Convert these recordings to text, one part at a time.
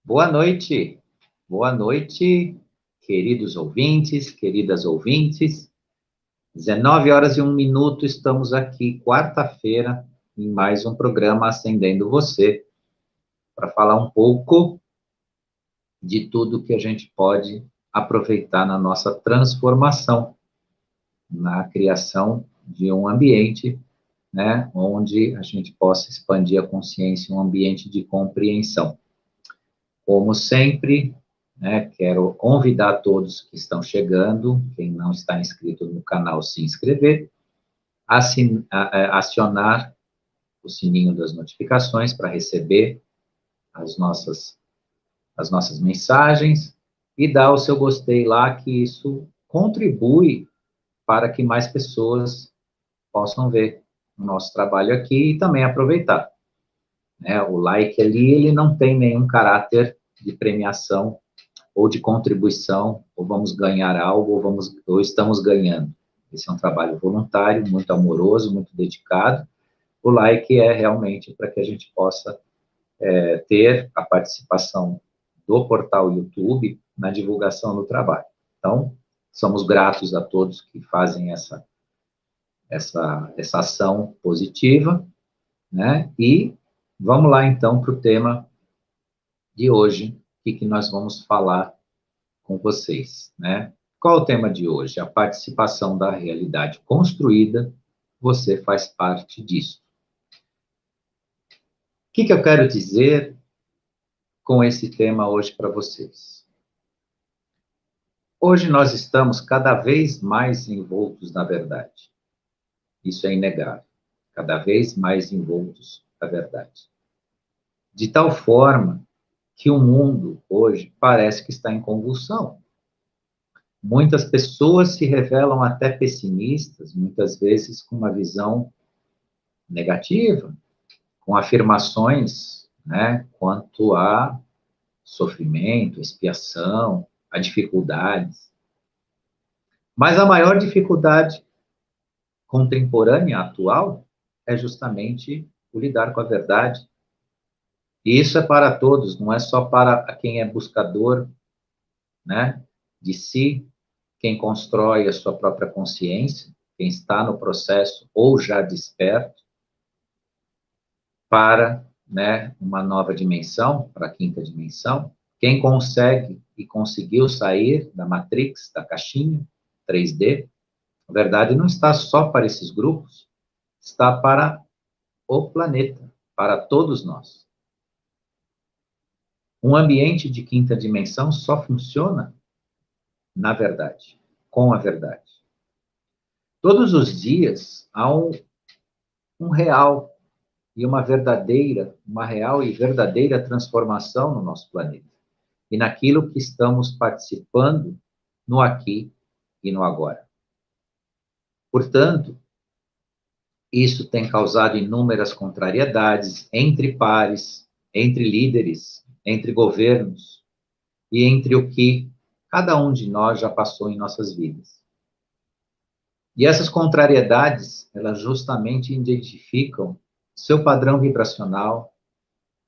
Boa noite, queridos ouvintes, queridas ouvintes. 19 horas e 1 minuto, estamos aqui, quarta-feira, em mais um programa Acendendo Você, para falar um pouco de tudo que a gente pode aproveitar na nossa transformação, na criação de um ambiente, né, onde a gente possa expandir a consciência, um ambiente de compreensão. Como sempre, né, quero convidar todos que estão chegando, quem não está inscrito no canal, se inscrever, acionar o sininho das notificações para receber as nossas mensagens e dar o seu gostei lá, que isso contribui para que mais pessoas possam ver o nosso trabalho aqui e também aproveitar. Né? O like ali, ele não tem nenhum caráter de premiação ou de contribuição, ou vamos ganhar algo, ou estamos ganhando. Esse é um trabalho voluntário, muito amoroso, muito dedicado. O like é realmente para que a gente possa ter a participação do portal YouTube na divulgação do trabalho. Então, somos gratos a todos que fazem essa ação positiva, né? E vamos lá, então, para o tema de hoje, o que nós vamos falar com vocês, né? Qual é o tema de hoje? A participação da realidade construída, você faz parte disso. O que eu quero dizer com esse tema hoje para vocês? Hoje nós estamos cada vez mais envoltos na verdade. Isso é inegável. Cada vez mais envoltos na verdade. De tal forma que o mundo hoje parece que está em convulsão. Muitas pessoas se revelam até pessimistas, muitas vezes com uma visão negativa, com afirmações, né, quanto a sofrimento, expiação, a dificuldades. Mas a maior dificuldade contemporânea, atual, é justamente o lidar com a verdade. E isso é para todos, não é só para quem é buscador, né, de si, quem constrói a sua própria consciência, quem está no processo ou já desperto para, né, uma nova dimensão, para a quinta dimensão, quem consegue e conseguiu sair da Matrix, da caixinha 3D, a verdade não está só para esses grupos, está para o planeta, para todos nós. Um ambiente de quinta dimensão só funciona na verdade, com a verdade. Todos os dias há um real e uma real e verdadeira transformação no nosso planeta. E naquilo que estamos participando no aqui e no agora. Portanto, isso tem causado inúmeras contrariedades entre pares, entre líderes, entre governos e entre o que cada um de nós já passou em nossas vidas. E essas contrariedades, elas justamente identificam seu padrão vibracional,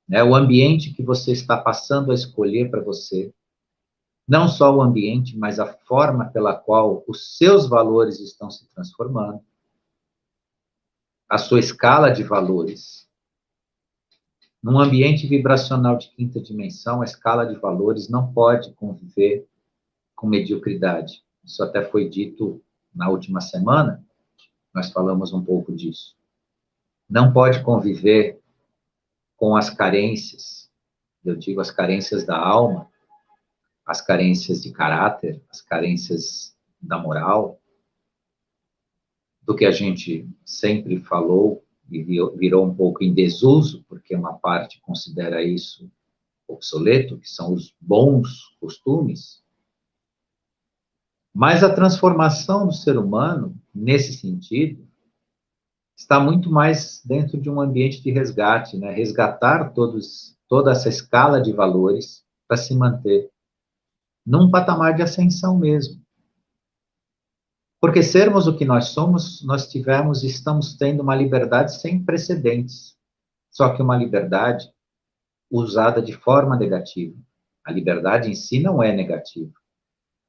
né, o ambiente que você está passando a escolher para você, não só o ambiente, mas a forma pela qual os seus valores estão se transformando, a sua escala de valores. Num ambiente vibracional de quinta dimensão, a escala de valores não pode conviver com mediocridade. Isso até foi dito na última semana, nós falamos um pouco disso. Não pode conviver com as carências, eu digo as carências da alma, as carências de caráter, as carências da moral, do que a gente sempre falou e virou um pouco em desuso, porque uma parte considera isso obsoleto, que são os bons costumes. Mas a transformação do ser humano, nesse sentido, está muito mais dentro de um ambiente de resgate, né? Resgatar toda essa escala de valores para se manter num patamar de ascensão mesmo. Porque sermos o que nós somos, nós tivemos e estamos tendo uma liberdade sem precedentes. Só que uma liberdade usada de forma negativa. A liberdade em si não é negativa.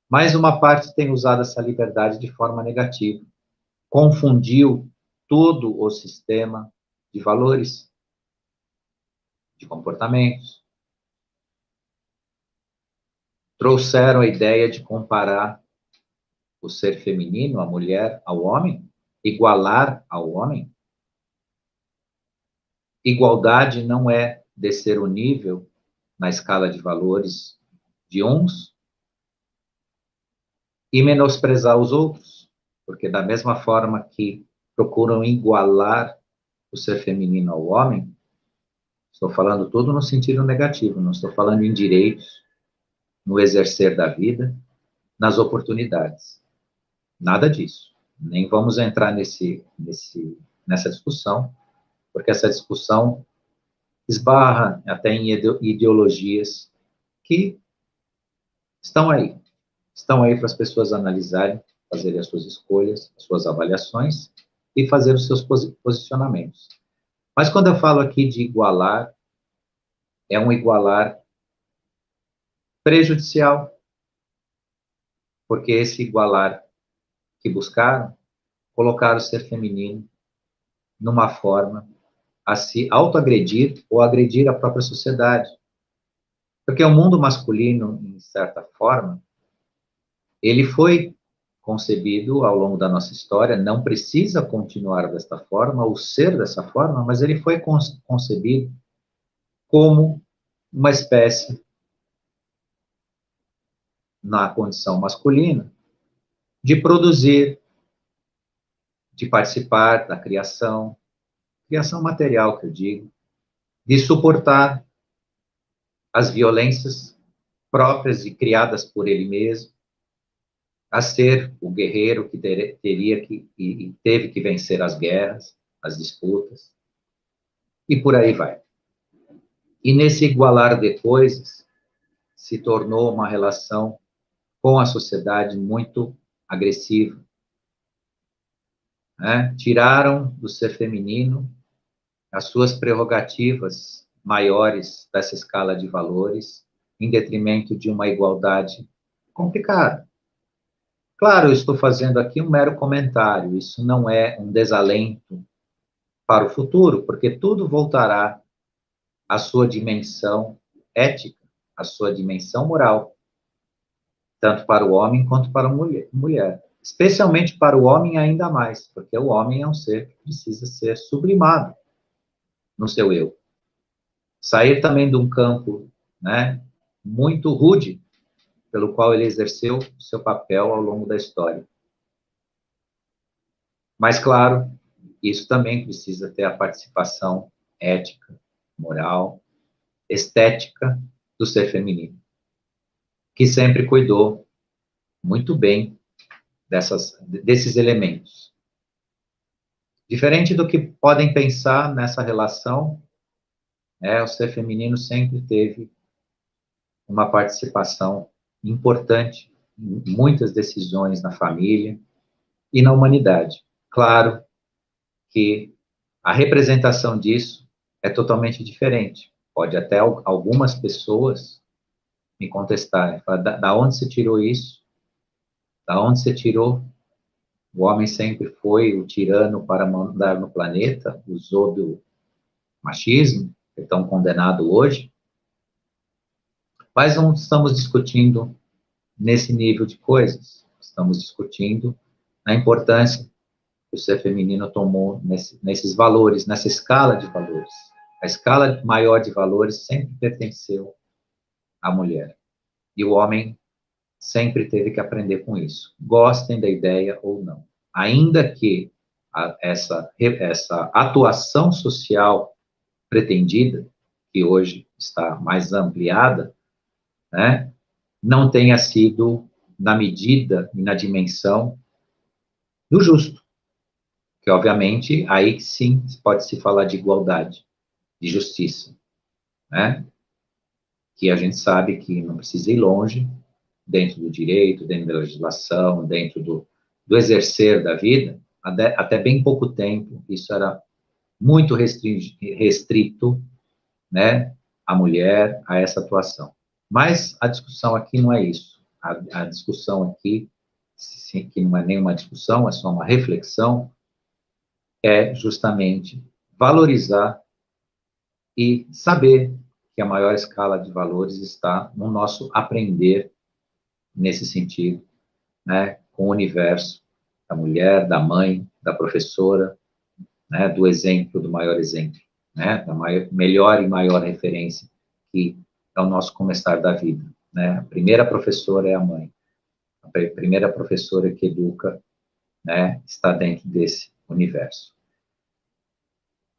Mas uma parte tem usado essa liberdade de forma negativa. Confundiu todo o sistema de valores, de comportamentos. Trouxeram a ideia de comparar o ser feminino, a mulher, ao homem, igualar ao homem. Igualdade não é descer o nível na escala de valores de uns e menosprezar os outros, porque da mesma forma que procuram igualar o ser feminino ao homem, estou falando tudo no sentido negativo, não estou falando em direitos, no exercer da vida, nas oportunidades. Nada disso. Nem vamos entrar nessa discussão, porque essa discussão esbarra até em ideologias que estão aí para as pessoas analisarem, fazerem as suas escolhas, as suas avaliações e fazer os seus posicionamentos. Mas quando eu falo aqui de igualar, é um igualar prejudicial, porque esse igualar que buscaram, colocar o ser feminino numa forma a se autoagredir ou agredir a própria sociedade. Porque o mundo masculino, em certa forma, ele foi concebido ao longo da nossa história, não precisa continuar desta forma, ou ser dessa forma, mas ele foi concebido como uma espécie, na condição masculina, de produzir, de participar da criação material, que eu digo, de suportar as violências próprias e criadas por ele mesmo, a ser o guerreiro que teria que e teve que vencer as guerras, as disputas, e por aí vai. E nesse igualar de coisas, se tornou uma relação com a sociedade muito agressiva. Né? Tiraram do ser feminino as suas prerrogativas maiores dessa escala de valores, em detrimento de uma igualdade complicada. Claro, eu estou fazendo aqui um mero comentário, isso não é um desalento para o futuro, porque tudo voltará à sua dimensão ética, à sua dimensão moral, tanto para o homem quanto para a mulher. Especialmente para o homem ainda mais, porque o homem é um ser que precisa ser sublimado no seu eu. Sair também de um campo, né, muito rude, pelo qual ele exerceu o seu papel ao longo da história. Mas, claro, isso também precisa ter a participação ética, moral, estética do ser feminino, que sempre cuidou muito bem desses elementos. Diferente do que podem pensar nessa relação, o ser feminino sempre teve uma participação importante em muitas decisões na família e na humanidade. Claro que a representação disso é totalmente diferente. Pode até algumas pessoas me contestarem, falar, da onde você tirou isso? Da onde você tirou? O homem sempre foi o tirano para mandar no planeta, usou do machismo, que é tão condenado hoje. Mas não estamos discutindo nesse nível de coisas. Estamos discutindo a importância que o ser feminino tomou nesses valores, nessa escala de valores. A escala maior de valores sempre pertenceu à mulher. E o homem sempre teve que aprender com isso. Gostem da ideia ou não. Ainda que essa atuação social pretendida, que hoje está mais ampliada, né, não tenha sido na medida e na dimensão do justo. Que, obviamente, aí sim pode se falar de igualdade, de justiça, né? Que a gente sabe que não precisa ir longe, dentro do direito, dentro da legislação, dentro do exercer da vida, até bem pouco tempo, isso era muito restrito, né, a mulher, a essa atuação. Mas a discussão aqui não é isso. A discussão aqui, que não é nenhuma discussão, é só uma reflexão, é justamente valorizar e saber que a maior escala de valores está no nosso aprender nesse sentido, né, com o universo da mulher, da mãe, da professora, né, do exemplo, do maior exemplo, né, da melhor e maior referência, que é o nosso começar da vida, né, a primeira professora é a mãe, a primeira professora que educa, né, está dentro desse universo.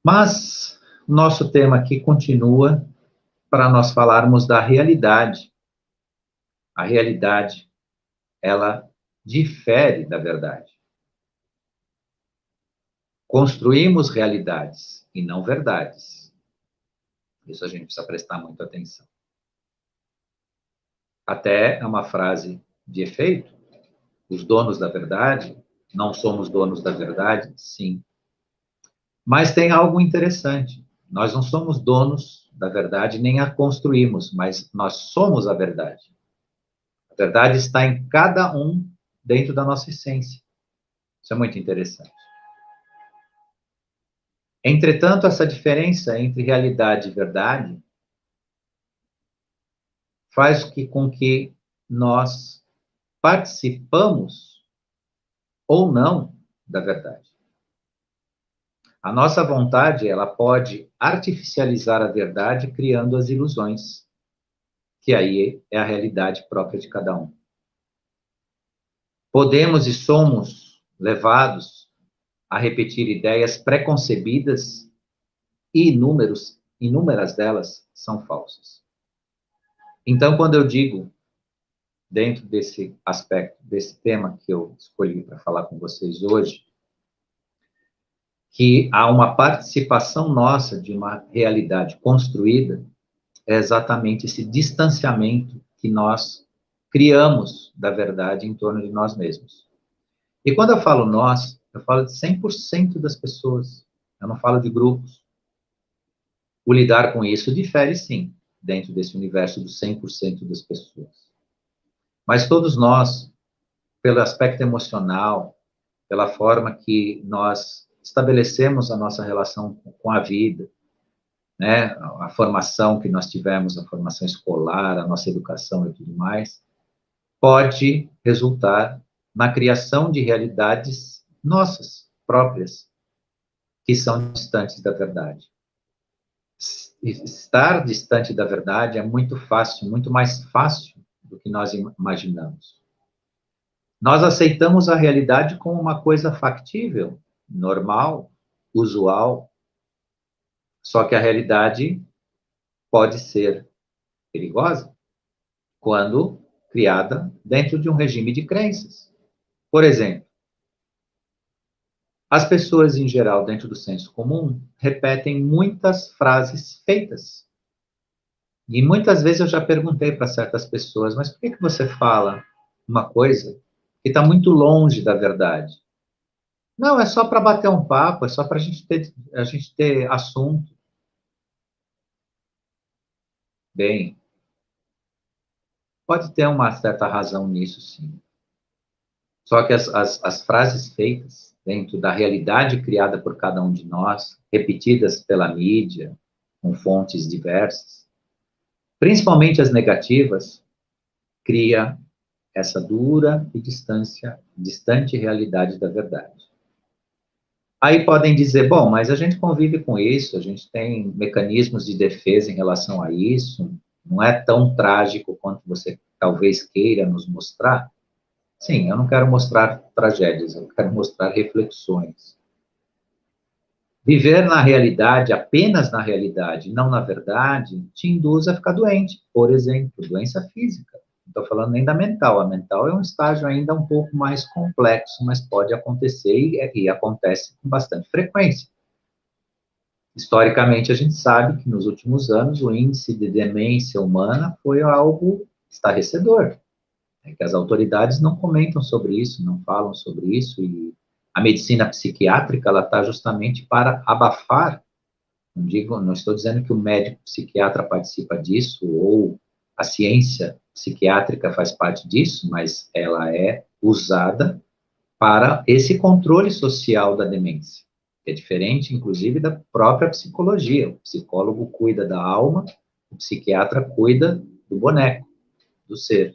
Mas, nosso tema aqui continua para nós falarmos da realidade. A realidade, ela difere da verdade. Construímos realidades e não verdades. Isso a gente precisa prestar muita atenção. Até é uma frase de efeito. Os donos da verdade, não somos donos da verdade? Sim. Mas tem algo interessante. Nós não somos donos da verdade, nem a construímos, mas nós somos a verdade. A verdade está em cada um dentro da nossa essência. Isso é muito interessante. Entretanto, essa diferença entre realidade e verdade faz com que nós participamos ou não da verdade. A nossa vontade, ela pode artificializar a verdade criando as ilusões, que aí é a realidade própria de cada um. Podemos e somos levados a repetir ideias preconcebidas e inúmeras delas são falsas. Então, quando eu digo, dentro desse aspecto, desse tema que eu escolhi para falar com vocês hoje, que há uma participação nossa de uma realidade construída, é exatamente esse distanciamento que nós criamos da verdade em torno de nós mesmos. E quando eu falo nós, eu falo de 100% das pessoas, eu não falo de grupos. O lidar com isso difere, sim, dentro desse universo dos 100% das pessoas. Mas todos nós, pelo aspecto emocional, pela forma que nós estabelecemos a nossa relação com a vida, né, a formação que nós tivemos, a formação escolar, a nossa educação e tudo mais, pode resultar na criação de realidades nossas, próprias, que são distantes da verdade. Estar distante da verdade é muito fácil, muito mais fácil do que nós imaginamos. Nós aceitamos a realidade como uma coisa factível, normal, usual, só que a realidade pode ser perigosa quando criada dentro de um regime de crenças. Por exemplo, as pessoas em geral, dentro do senso comum, repetem muitas frases feitas. E muitas vezes eu já perguntei para certas pessoas, mas por que você fala uma coisa que está muito longe da verdade? Não, é só para bater um papo, é só para a gente ter assunto. Bem, pode ter uma certa razão nisso, sim. Só que as frases feitas dentro da realidade criada por cada um de nós, repetidas pela mídia, com fontes diversas, principalmente as negativas, cria essa dura e distante realidade da verdade. Aí podem dizer, bom, mas a gente convive com isso, a gente tem mecanismos de defesa em relação a isso, não é tão trágico quanto você talvez queira nos mostrar. Sim, eu não quero mostrar tragédias, eu quero mostrar reflexões. Viver na realidade, apenas na realidade, não na verdade, te induz a ficar doente. Por exemplo, doença física. Não estou falando nem da mental. A mental é um estágio ainda um pouco mais complexo, mas pode acontecer e acontece com bastante frequência. Historicamente, a gente sabe que nos últimos anos o índice de demência humana foi algo estarrecedor. É que as autoridades não comentam sobre isso, não falam sobre isso, e a medicina psiquiátrica ela está justamente para abafar. Não estou dizendo que o médico psiquiatra participa disso ou A ciência psiquiátrica faz parte disso, mas ela é usada para esse controle social da demência, que é diferente, inclusive, da própria psicologia. O psicólogo cuida da alma, o psiquiatra cuida do boneco, do ser.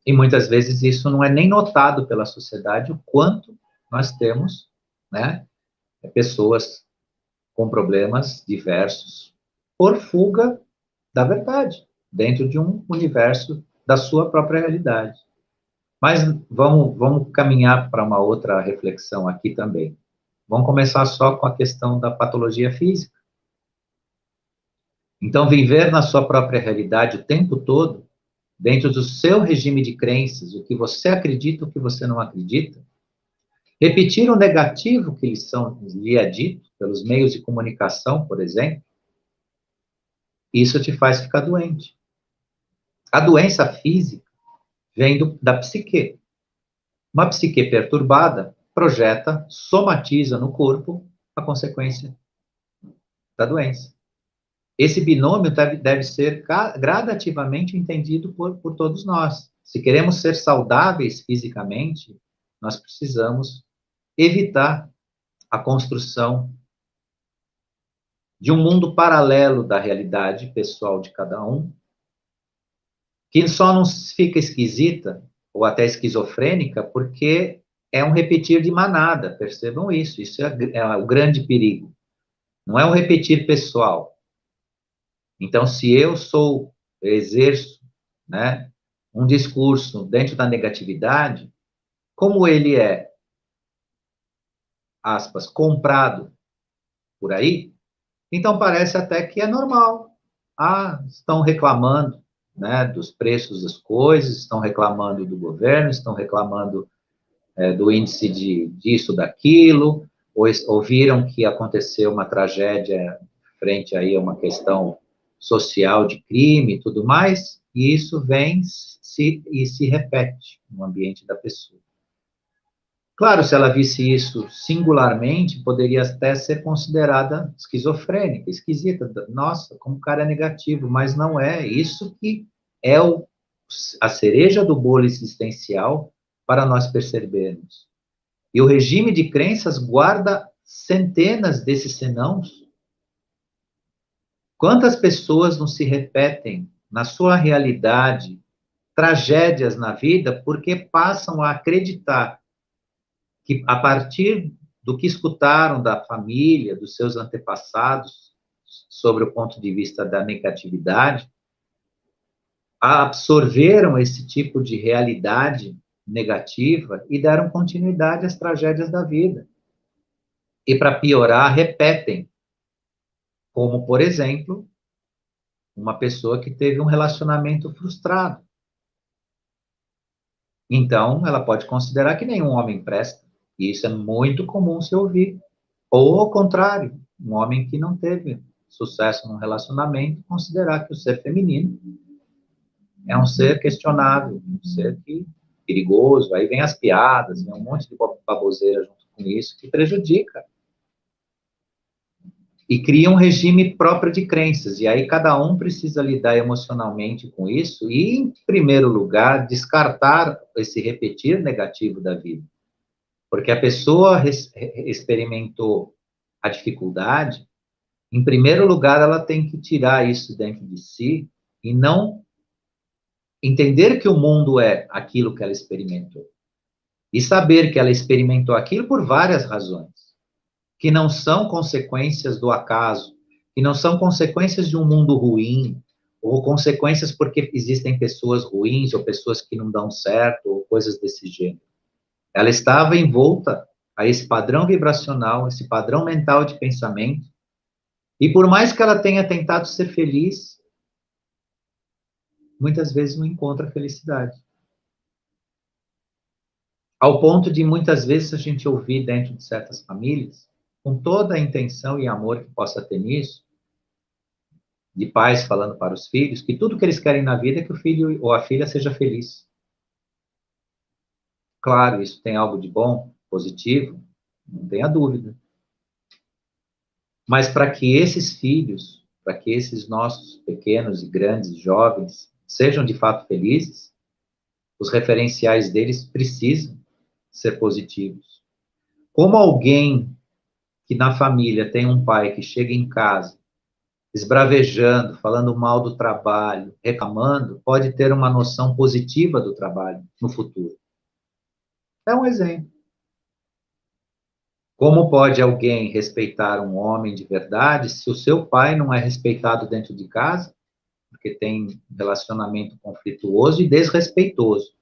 E muitas vezes isso não é nem notado pela sociedade, o quanto nós temos, né, pessoas com problemas diversos por fuga da verdade, dentro de um universo da sua própria realidade. Mas vamos caminhar para uma outra reflexão aqui também. Vamos começar só com a questão da patologia física. Então, viver na sua própria realidade o tempo todo, dentro do seu regime de crenças, o que você acredita, o que você não acredita, repetir o negativo que lhe é dito pelos meios de comunicação, por exemplo, isso te faz ficar doente. A doença física vem da psique. Uma psique perturbada projeta, somatiza no corpo a consequência da doença. Esse binômio deve ser gradativamente entendido por todos nós. Se queremos ser saudáveis fisicamente, nós precisamos evitar a construção de um mundo paralelo da realidade pessoal de cada um, que só não fica esquisita ou até esquizofrênica porque é um repetir de manada, percebam isso, isso é o grande perigo. Não é um repetir pessoal. Então, se eu exerço, né, um discurso dentro da negatividade, como ele é, aspas, comprado por aí, então parece até que é normal. Ah, estão reclamando, né, dos preços das coisas, estão reclamando do governo, estão reclamando do índice disso, daquilo, ou viram que aconteceu uma tragédia frente aí a uma questão social de crime e tudo mais, e isso vem e se repete no ambiente da pessoa. Claro, se ela visse isso singularmente, poderia até ser considerada esquizofrênica, esquisita. Nossa, como o cara é negativo, mas não é. Isso que é a cereja do bolo existencial para nós percebermos. E o regime de crenças guarda centenas desses senãos. Quantas pessoas não se repetem na sua realidade tragédias na vida porque passam a acreditar que, a partir do que escutaram da família, dos seus antepassados, sobre o ponto de vista da negatividade, absorveram esse tipo de realidade negativa e deram continuidade às tragédias da vida. E, para piorar, repetem. Como, por exemplo, uma pessoa que teve um relacionamento frustrado. Então, ela pode considerar que nenhum homem presta. E isso é muito comum se ouvir. Ou, ao contrário, um homem que não teve sucesso num relacionamento, considerar que o ser feminino é um ser questionável, um ser perigoso. Aí vem as piadas, vem um monte de baboseira junto com isso, que prejudica. E cria um regime próprio de crenças. E aí cada um precisa lidar emocionalmente com isso e, em primeiro lugar, descartar esse repetir negativo da vida. Porque a pessoa experimentou a dificuldade, em primeiro lugar, ela tem que tirar isso dentro de si e não entender que o mundo é aquilo que ela experimentou. E saber que ela experimentou aquilo por várias razões, que não são consequências do acaso, que não são consequências de um mundo ruim, ou consequências porque existem pessoas ruins, ou pessoas que não dão certo, ou coisas desse gênero. Ela estava envolta a esse padrão vibracional, esse padrão mental de pensamento, e por mais que ela tenha tentado ser feliz, muitas vezes não encontra felicidade. Ao ponto de, muitas vezes, a gente ouvir dentro de certas famílias, com toda a intenção e amor que possa ter nisso, de pais falando para os filhos, que tudo que eles querem na vida é que o filho ou a filha seja feliz. Claro, isso tem algo de bom, positivo, não tenha dúvida. Mas para que esses filhos para que esses nossos pequenos e grandes jovens sejam de fato felizes, os referenciais deles precisam ser positivos. Como alguém que na família tem um pai que chega em casa esbravejando, falando mal do trabalho, reclamando, pode ter uma noção positiva do trabalho no futuro. É um exemplo. Como pode alguém respeitar um homem de verdade se o seu pai não é respeitado dentro de casa? Porque tem relacionamento conflituoso e desrespeitoso.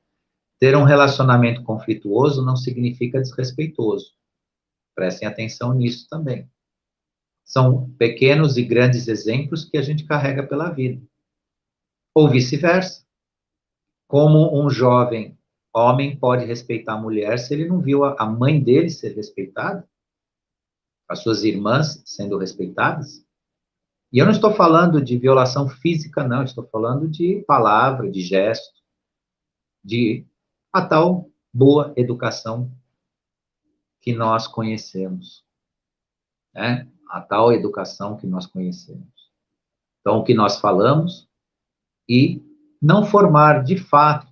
Ter um relacionamento conflituoso não significa desrespeitoso. Prestem atenção nisso também. São pequenos e grandes exemplos que a gente carrega pela vida. Ou vice-versa. Como um jovem homem pode respeitar a mulher se ele não viu a mãe dele ser respeitada? As suas irmãs sendo respeitadas? E eu não estou falando de violação física, não. Estou falando de palavra, de gesto, de a tal boa educação que nós conhecemos, né? A tal educação que nós conhecemos. Então, o que nós falamos e não formar, de fato,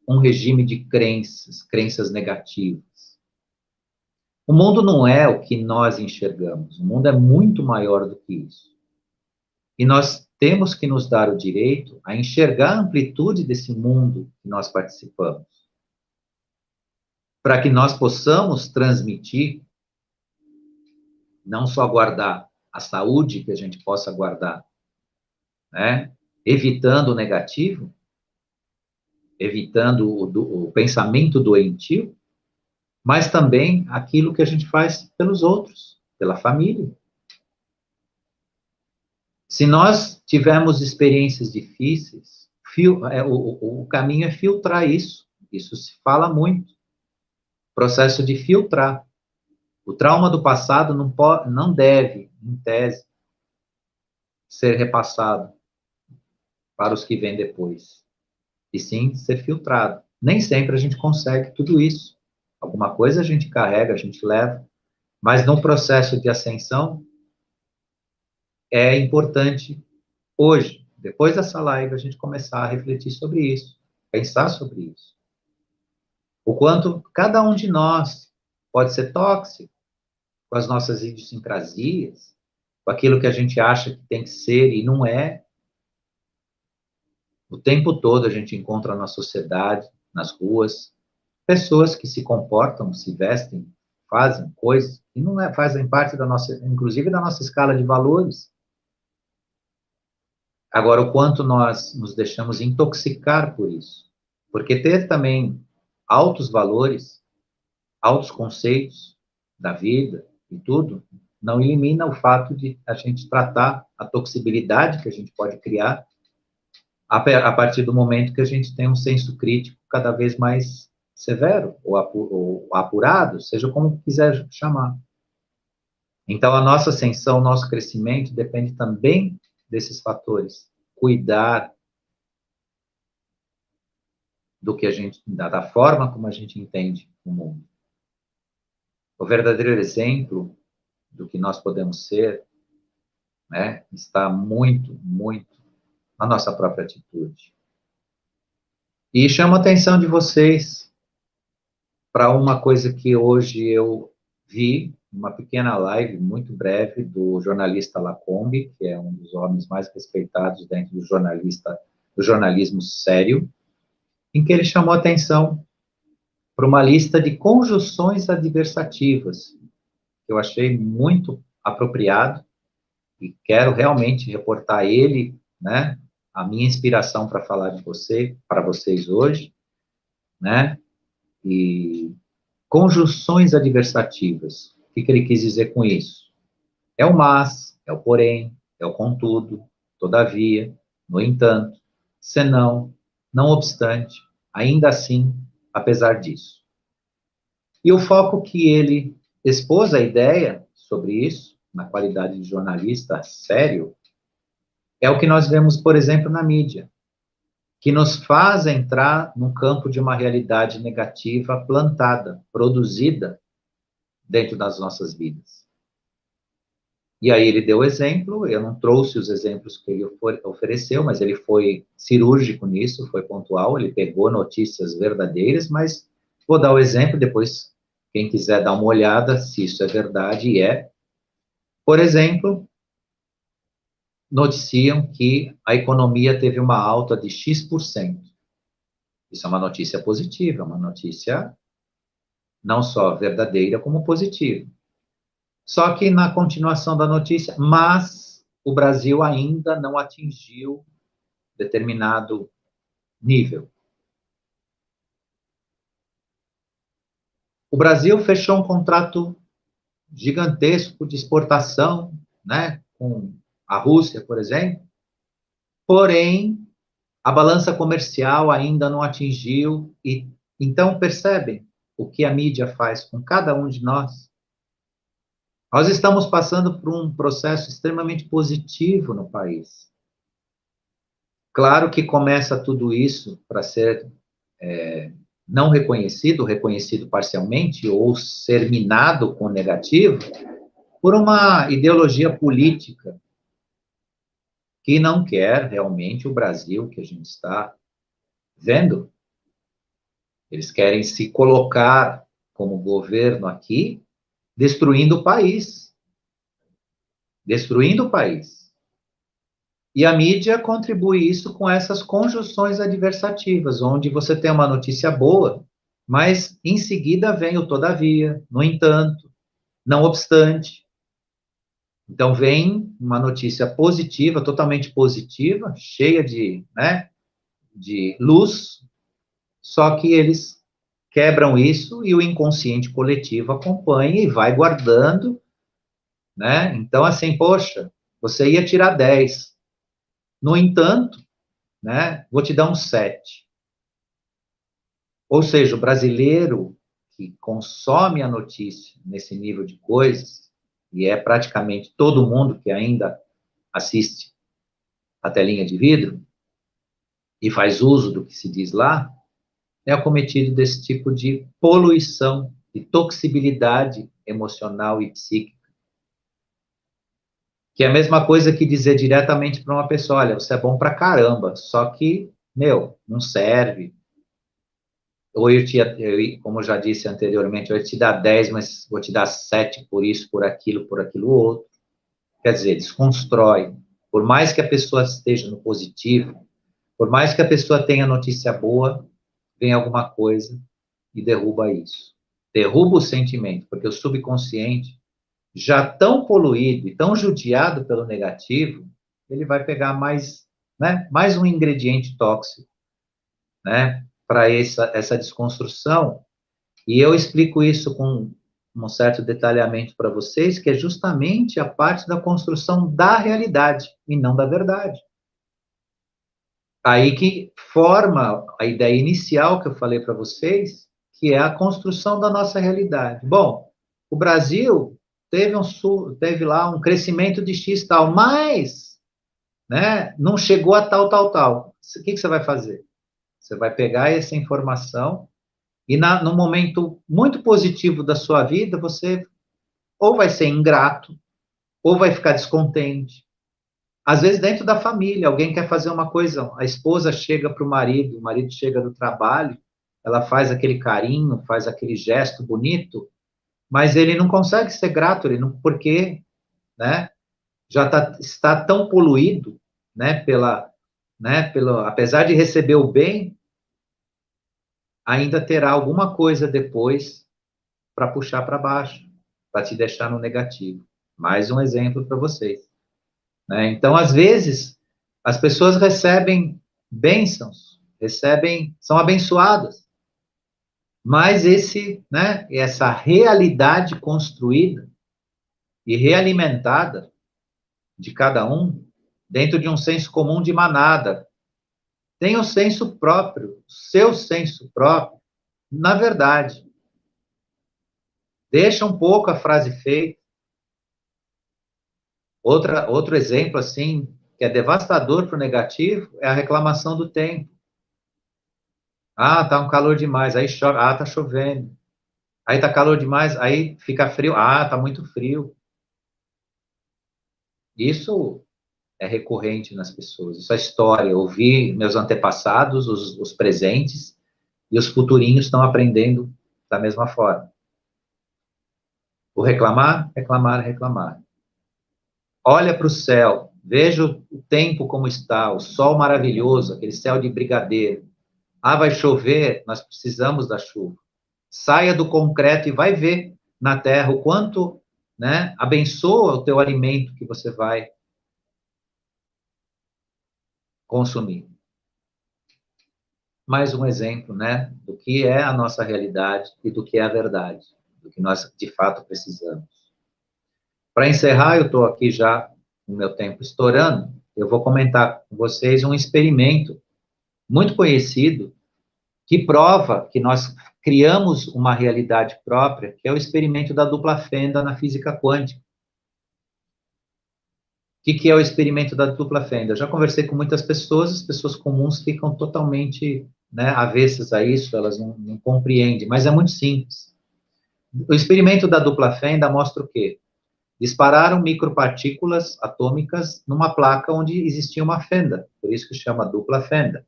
um regime de crenças, crenças negativas. O mundo não é o que nós enxergamos, o mundo é muito maior do que isso. E nós temos que nos dar o direito a enxergar a amplitude desse mundo que nós participamos, para que nós possamos transmitir, não só guardar a saúde que a gente possa guardar, né? Evitando o negativo, evitando o pensamento doentio, mas também aquilo que a gente faz pelos outros, pela família. Se nós tivermos experiências difíceis, o caminho é filtrar isso. Isso se fala muito. Processo de filtrar. O trauma do passado não deve, em tese, ser repassado para os que vêm depois. E sim ser filtrado. Nem sempre a gente consegue tudo isso. Alguma coisa a gente carrega, a gente leva. Mas no processo de ascensão, é importante, hoje, depois dessa live, a gente começar a refletir sobre isso, pensar sobre isso. O quanto cada um de nós pode ser tóxico com as nossas idiosincrasias, com aquilo que a gente acha que tem que ser e não é. O tempo todo a gente encontra na sociedade, nas ruas, pessoas que se comportam, se vestem, fazem coisas que não fazem parte da nossa, inclusive da nossa escala de valores. Agora, o quanto nós nos deixamos intoxicar por isso. Porque ter também altos valores, altos conceitos da vida e tudo, não elimina o fato de a gente tratar a toxicidade que a gente pode criar a partir do momento que a gente tem um senso crítico cada vez mais severo, ou apurado, seja como quiser chamar. Então, a nossa ascensão, nosso crescimento depende também desses fatores. Cuidar do que a gente, da forma como a gente entende o mundo. O verdadeiro exemplo do que nós podemos ser, né, está muito, muito na nossa própria atitude. E chamo a atenção de vocês para uma coisa que hoje eu vi, uma pequena live muito breve do jornalista Lacombe, que é um dos homens mais respeitados dentro do jornalismo sério, em que ele chamou atenção para uma lista de conjunções adversativas, que eu achei muito apropriado, e quero realmente reportar ele, né, a minha inspiração para falar de você, para vocês hoje, né, e conjunções adversativas. O que ele quis dizer com isso? É o mas, é o porém, é o contudo, todavia, no entanto, senão, não obstante, ainda assim, apesar disso. E o foco que ele expôs a ideia sobre isso, na qualidade de jornalista sério, é o que nós vemos, por exemplo, na mídia, que nos faz entrar no campo de uma realidade negativa plantada, produzida dentro das nossas vidas. E aí ele deu exemplo, eu não trouxe os exemplos que ele ofereceu, mas ele foi cirúrgico nisso, foi pontual, ele pegou notícias verdadeiras, mas vou dar o exemplo, depois quem quiser dar uma olhada se isso é verdade, e é. Por exemplo, noticiam que a economia teve uma alta de X%. Isso é uma notícia positiva, uma notícia não só verdadeira, como positiva. Só que na continuação da notícia, mas o Brasil ainda não atingiu determinado nível. O Brasil fechou um contrato gigantesco de exportação, né, com a Rússia, por exemplo, porém, a balança comercial ainda não atingiu, e então percebem o que a mídia faz com cada um de nós? Nós estamos passando por um processo extremamente positivo no país. Claro que começa tudo isso para ser não reconhecido, reconhecido parcialmente, ou ser minado com negativo, por uma ideologia política que não quer realmente o Brasil que a gente está vendo. Eles querem se colocar como governo aqui, destruindo o país. Destruindo o país. E a mídia contribui isso com essas conjunções adversativas, onde você tem uma notícia boa, mas em seguida vem o todavia, no entanto, não obstante. Então vem uma notícia positiva, totalmente positiva, cheia de, né, de luz, só que eles quebram isso e o inconsciente coletivo acompanha e vai guardando, né? Então, assim, poxa, você ia tirar 10. No entanto, né, vou te dar um 7. Ou seja, o brasileiro que consome a notícia nesse nível de coisas, e é praticamente todo mundo que ainda assiste a telinha de vidro e faz uso do que se diz lá, é acometido desse tipo de poluição, de toxibilidade emocional e psíquica. Que é a mesma coisa que dizer diretamente para uma pessoa, olha, você é bom pra caramba, só que, meu, não serve. Ou como eu já disse anteriormente, eu ia te dar 10, mas vou te dar 7 por isso, por aquilo outro. Quer dizer, desconstrói. Por mais que a pessoa esteja no positivo, por mais que a pessoa tenha notícia boa, vem alguma coisa e derruba isso. Derruba o sentimento, porque o subconsciente, já tão poluído e tão judiado pelo negativo, ele vai pegar mais, né, mais um ingrediente tóxico, né, para essa desconstrução. E eu explico isso com um certo detalhamento para vocês, que é justamente a parte da construção da realidade e não da verdade. Aí que forma a ideia inicial que eu falei para vocês, que é a construção da nossa realidade. Bom, o Brasil teve lá um crescimento de X tal, mas, né, não chegou a tal, tal, tal. O que você vai fazer? Você vai pegar essa informação e, no momento muito positivo da sua vida, você ou vai ser ingrato, ou vai ficar descontente. Às vezes, dentro da família, alguém quer fazer uma coisa, a esposa chega para o marido chega do trabalho, ela faz aquele carinho, faz aquele gesto bonito, mas ele não consegue ser grato, ele não, porque, né, está tão poluído, né, apesar de receber o bem, ainda terá alguma coisa depois para puxar para baixo, para te deixar no negativo. Mais um exemplo para vocês. Né? Então, às vezes, as pessoas recebem bênçãos, são abençoadas, mas essa realidade construída e realimentada de cada um, dentro de um senso comum de manada, tem o senso próprio, seu senso próprio, na verdade. Deixa um pouco a frase feita. Outro exemplo, assim, que é devastador para o negativo, é a reclamação do tempo. Ah, tá um calor demais, aí chove, ah, tá chovendo. Aí tá calor demais, aí fica frio, ah, tá muito frio. Isso é recorrente nas pessoas, isso é história. Eu vi meus antepassados, os presentes, e os futurinhos estão aprendendo da mesma forma. O reclamar, reclamar, reclamar. Olha para o céu, veja o tempo como está, o sol maravilhoso, aquele céu de brigadeiro. Ah, vai chover, nós precisamos da chuva. Saia do concreto e vai ver na terra o quanto, né, abençoa o teu alimento que você vai consumir. Mais um exemplo, né, do que é a nossa realidade e do que é a verdade, do que nós de fato precisamos. Para encerrar, eu estou aqui já no meu tempo estourando, eu vou comentar com vocês um experimento muito conhecido que prova que nós criamos uma realidade própria, que é o experimento da dupla fenda na física quântica. O que é o experimento da dupla fenda? Eu já conversei com muitas pessoas, as pessoas comuns ficam totalmente, né, avessas a isso, elas não compreendem, mas é muito simples. O experimento da dupla fenda mostra o quê? Dispararam micropartículas atômicas numa placa onde existia uma fenda, por isso que chama dupla fenda.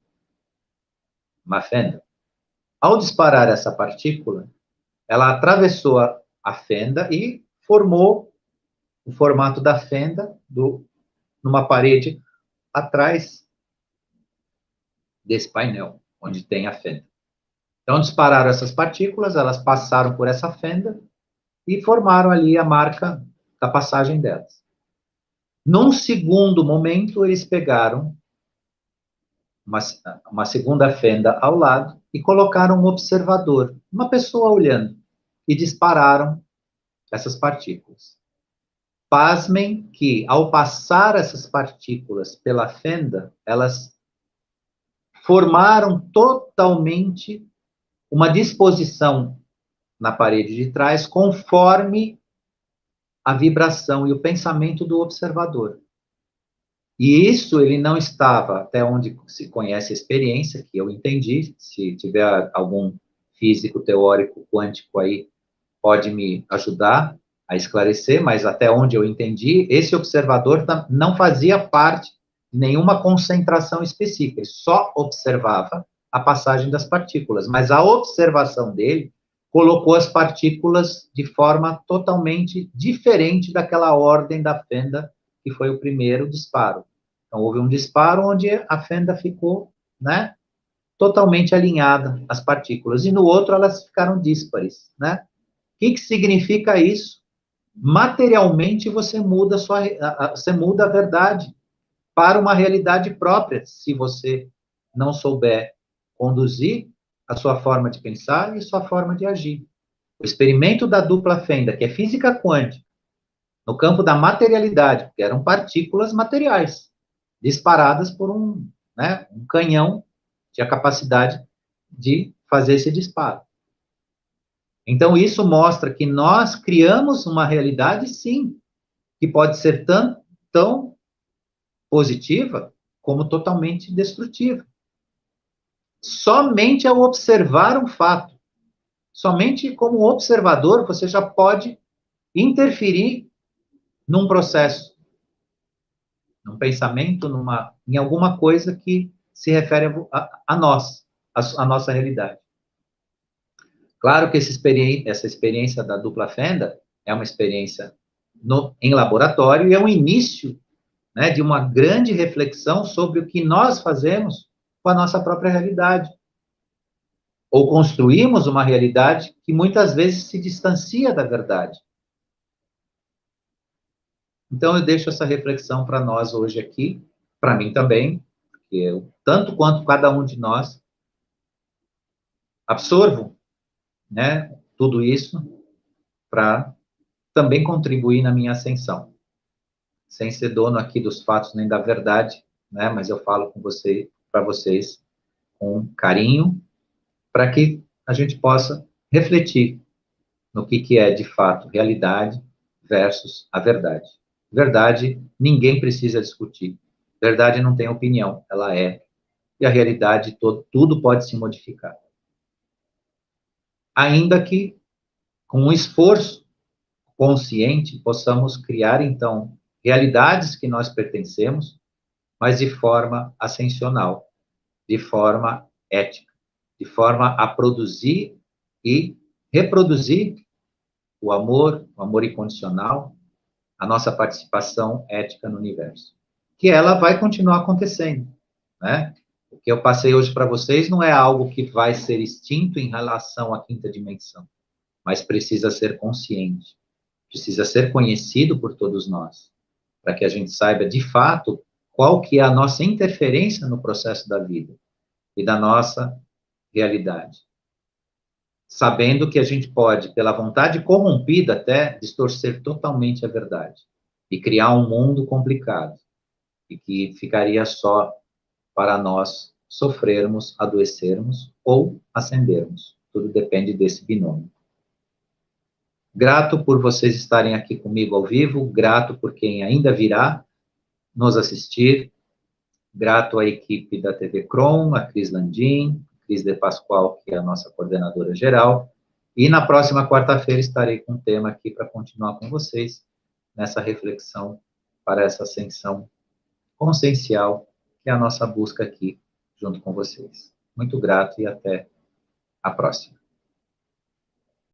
Uma fenda. Ao disparar essa partícula, ela atravessou a fenda e formou o formato da fenda numa parede atrás desse painel, onde tem a fenda. Então, dispararam essas partículas, elas passaram por essa fenda e formaram ali a marca da passagem delas. Num segundo momento, eles pegaram uma segunda fenda ao lado e colocaram um observador, uma pessoa olhando, e dispararam essas partículas. Pasmem que, ao passar essas partículas pela fenda, elas formaram totalmente uma disposição na parede de trás, conforme a vibração e o pensamento do observador. E isso ele não estava, até onde se conhece a experiência, que eu entendi, se tiver algum físico teórico quântico aí, pode me ajudar a esclarecer, mas até onde eu entendi, esse observador não fazia parte de nenhuma concentração específica, ele só observava a passagem das partículas, mas a observação dele colocou as partículas de forma totalmente diferente daquela ordem da fenda que foi o primeiro disparo. Então, houve um disparo onde a fenda ficou, né, totalmente alinhada, as partículas, e no outro elas ficaram díspares, né? O que significa isso? Materialmente você muda você muda a verdade para uma realidade própria, se você não souber conduzir a sua forma de pensar e sua forma de agir. O experimento da dupla fenda, que é física quântica, no campo da materialidade, porque eram partículas materiais, disparadas por né, um canhão, tinha a capacidade de fazer esse disparo. Então, isso mostra que nós criamos uma realidade, sim, que pode ser tão positiva como totalmente destrutiva. Somente ao observar um fato, somente como observador, você já pode interferir num processo, num pensamento, em alguma coisa que se refere a nós, a nossa realidade. Claro que essa experiência da dupla fenda é uma experiência em laboratório e é um início, né, de uma grande reflexão sobre o que nós fazemos com a nossa própria realidade. Ou construímos uma realidade que muitas vezes se distancia da verdade. Então, eu deixo essa reflexão para nós hoje aqui, para mim também, que eu, tanto quanto cada um de nós, absorvo, né, tudo isso para também contribuir na minha ascensão. Sem ser dono aqui dos fatos nem da verdade, né, mas eu falo com para vocês com carinho, para que a gente possa refletir no que é, de fato, realidade versus a verdade. Verdade, ninguém precisa discutir. Verdade não tem opinião, ela é. E a realidade, tudo pode se modificar. Ainda que, com um esforço consciente, possamos criar, então, realidades que nós pertencemos, mas de forma ascensional, de forma ética, de forma a produzir e reproduzir o amor incondicional, a nossa participação ética no universo. Que ela vai continuar acontecendo, né? O que eu passei hoje para vocês não é algo que vai ser extinto em relação à quinta dimensão, mas precisa ser consciente, precisa ser conhecido por todos nós, para que a gente saiba de fato qual que é a nossa interferência no processo da vida e da nossa realidade. Sabendo que a gente pode, pela vontade corrompida até, distorcer totalmente a verdade e criar um mundo complicado e que ficaria só para nós sofrermos, adoecermos ou ascendermos. Tudo depende desse binômio. Grato por vocês estarem aqui comigo ao vivo, grato por quem ainda virá nos assistir, grato à equipe da TV Crom, a Cris Landim, Cris de Pascoal, que é a nossa coordenadora geral, e na próxima quarta-feira estarei com um tema aqui para continuar com vocês nessa reflexão para essa ascensão consciencial, que é a nossa busca aqui junto com vocês. Muito grato e até a próxima.